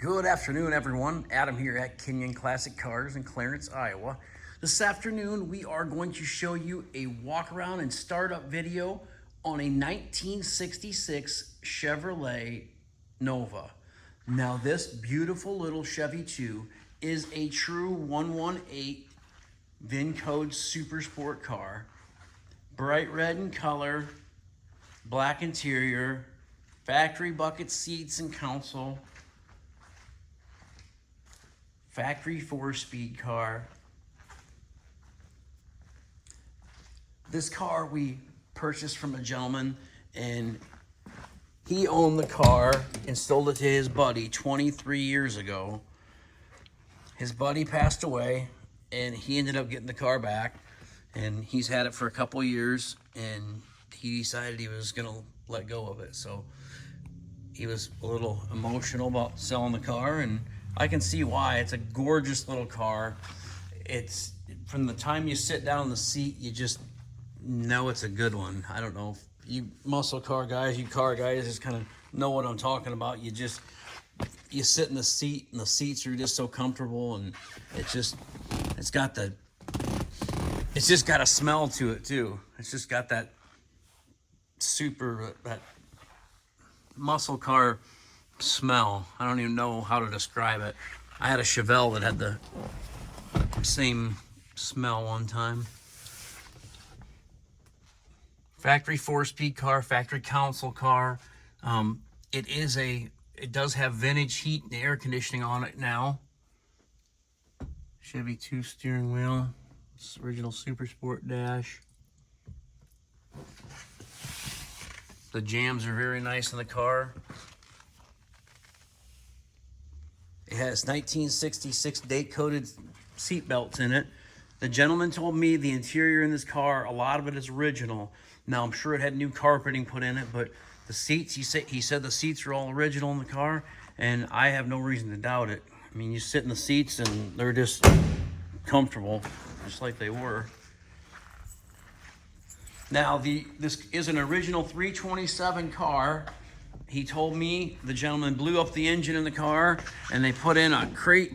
Good afternoon, everyone. Adam here at Kinion Classic Cars in Clarence, Iowa. This afternoon, we are going to show you a walk around and startup video on a 1966 Chevrolet Nova. Now, this beautiful little Chevy 2 is a true 118 VIN code super sport car. Bright red in color, black interior, factory bucket seats and console, factory 4-speed car. This car we purchased from a gentleman, and he owned the car and sold it to his buddy 23 years ago. His buddy passed away, and he ended up getting the car back, and he's had it for a couple years, and he decided he was gonna let go of it. So he was a little emotional about selling the car, and I can see why. It's a gorgeous little car. It's, from the time you sit down in the seat, you just know it's a good one. I don't know if you muscle car guys, you car guys just kind of know what I'm talking about. You sit in the seat, and the seats are just so comfortable, and it's just got a smell to it too. It's just got that that muscle car smell. I don't even know how to describe it. I had a Chevelle that had the same smell one time. Factory 4-speed car, factory console car. It does have vintage heat and air conditioning on it now. Chevy 2 steering wheel. It's original Super Sport dash. The jams are very nice in the car. It has 1966 date-coded seat belts in it. The gentleman told me the interior in this car, a lot of it is original. Now, I'm sure it had new carpeting put in it, but the seats, he said the seats are all original in the car, and I have no reason to doubt it. I mean, you sit in the seats, and they're just comfortable, just like they were. Now, this is an original 327 car. He told me the gentleman blew up the engine in the car, and they put in a crate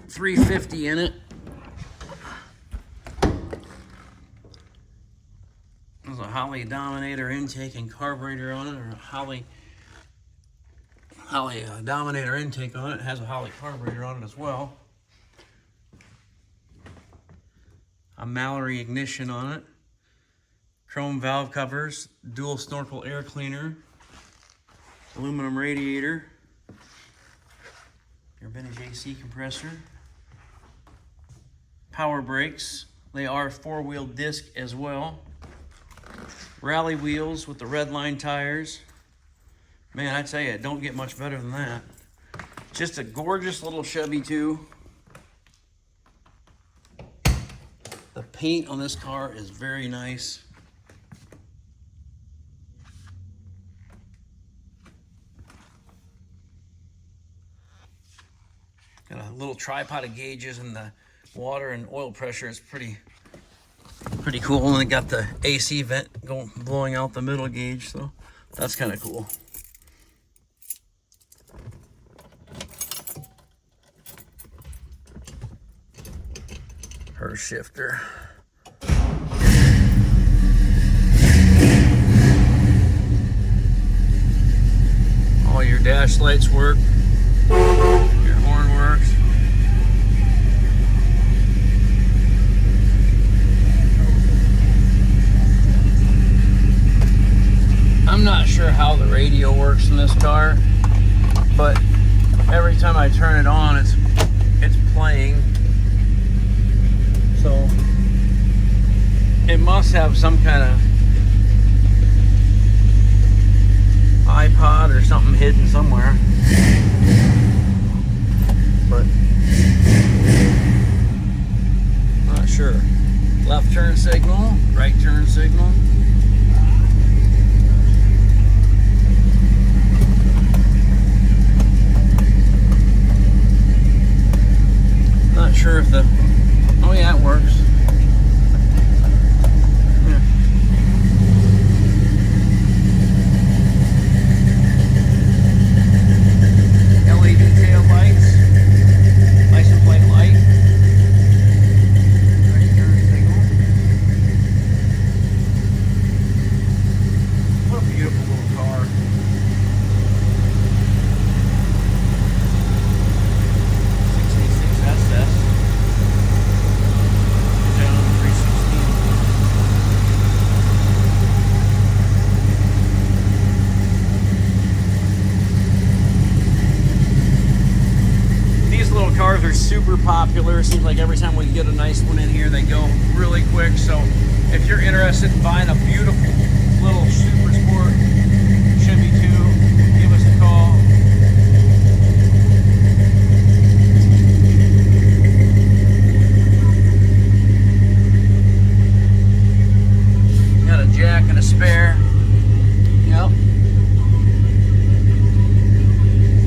350 in it. There's a Holley Dominator intake and carburetor on it, or a Holley Dominator intake on it. It has a Holley carburetor on it as well. A Mallory ignition on it. Chrome valve covers, dual snorkel air cleaner, aluminum radiator, your vintage AC compressor, power brakes. They are 4-wheel disc as well. Rally wheels with the red line tires. Man, I tell you, it don't get much better than that. Just a gorgeous little Chevy 2. The paint on this car is very nice. Got a little tripod of gauges, and the water and oil pressure is pretty cool. And they got the AC vent blowing out the middle gauge, so that's kind of cool. Her shifter. All your dash lights work. Your horn works. I'm not sure how the radio works in this car, but every time I turn it on, it's playing. So it must have some kind of iPod or something hidden somewhere. But not sure. Left turn signal, right turn signal. Not sure if the, oh yeah, it works. Yeah. LED tail lights. cars are super popular. It seems like every time we get a nice one in here, they go really quick. So if you're interested in buying a beautiful little super sport Chevy 2, give us a call. Got a jack and a spare. Yep.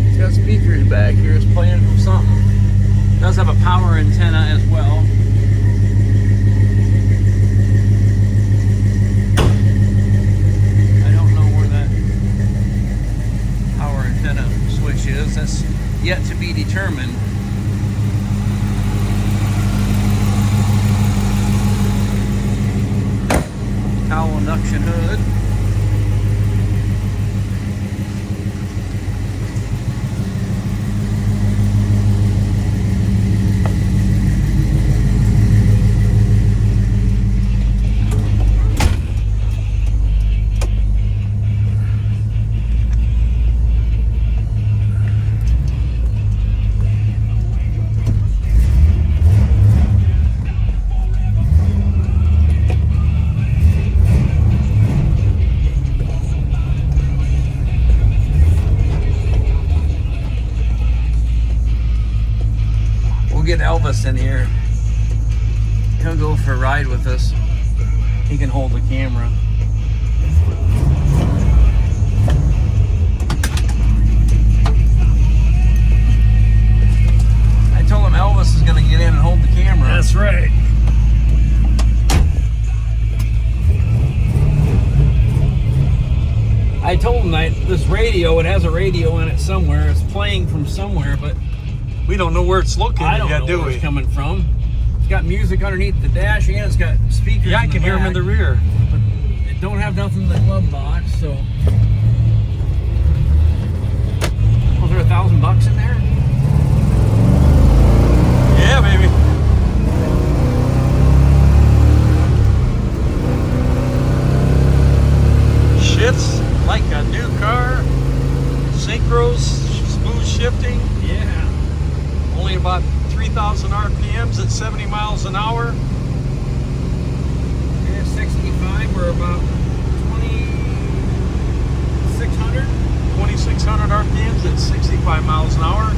It's got speakers back here. It's playing from something. It does have a power antenna as well. I don't know where that power antenna switch is. That's yet to be determined. Cowl induction hood. Get Elvis in here. He'll go for a ride with us. He can hold the camera. I told him Elvis is going to get in and hold the camera. That's right. I told him that this radio, it has a radio in it somewhere. It's playing from somewhere, but We don't know where it's located I don't yet, know do where we? it's coming from. It's got music underneath the dash and it's got speakers. Yeah, I in can the hear them in back, the rear. but it don't have nothing in the glove box, so. Was there $1,000 in there? Yeah, baby. Shifts like a new car. Synchros, smooth shifting. Yeah. Only about 3,000 RPMs at 70 miles an hour. And at 65, we're about 2,600. 2,600 RPMs at 65 miles an hour.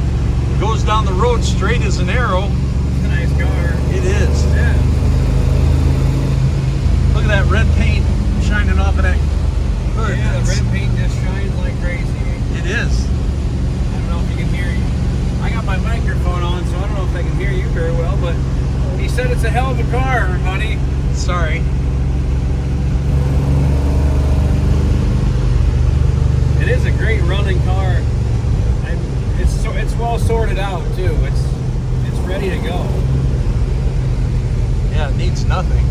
Goes down the road straight as an arrow. It's a nice car. It is. Yeah. Look at that red paint shining off of that hood. Yeah, the red paint just shines like crazy. It is. I don't know if you can hear you. I got my microphone on, so I don't know if I can hear you very well, but he said it's a hell of a car, everybody. Sorry. It is a great running car. It's well sorted out too. It's ready to go. Yeah, it needs nothing.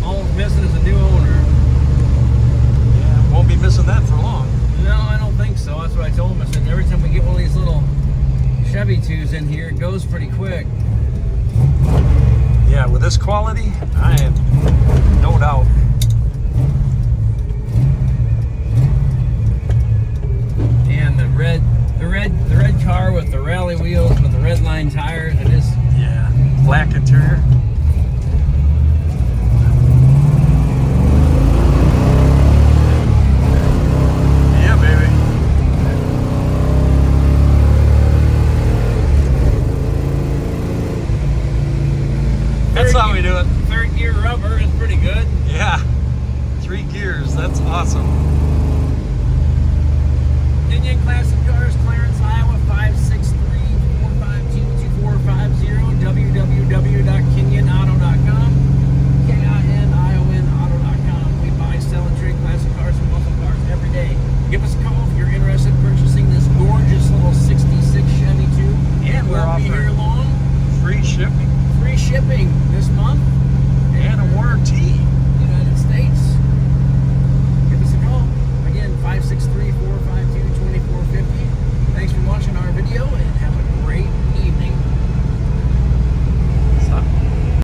All it's missing is a new owner. Yeah, won't be missing that for long. No, I don't think so. That's what I told him. I said every time we get one of these little Chevy 2s in here, it goes pretty quick. Yeah, with this quality, I have no doubt. And the red car with the rally wheels with the red line tires, it is. Yeah, black interior. Yeah, baby. That's how we do it. Third gear rubber is pretty good. Yeah, 3 gears. That's awesome. Kinion Classic Cars, Clarence, Iowa, 563-452-2450, www.kinionauto.com, KINIONauto.com. We buy, sell, and trade classic cars and muscle cars every day. Give us a call if you're interested in purchasing this gorgeous little 66 Chevy 2. And we're Won't be here offering long. free shipping. Free shipping.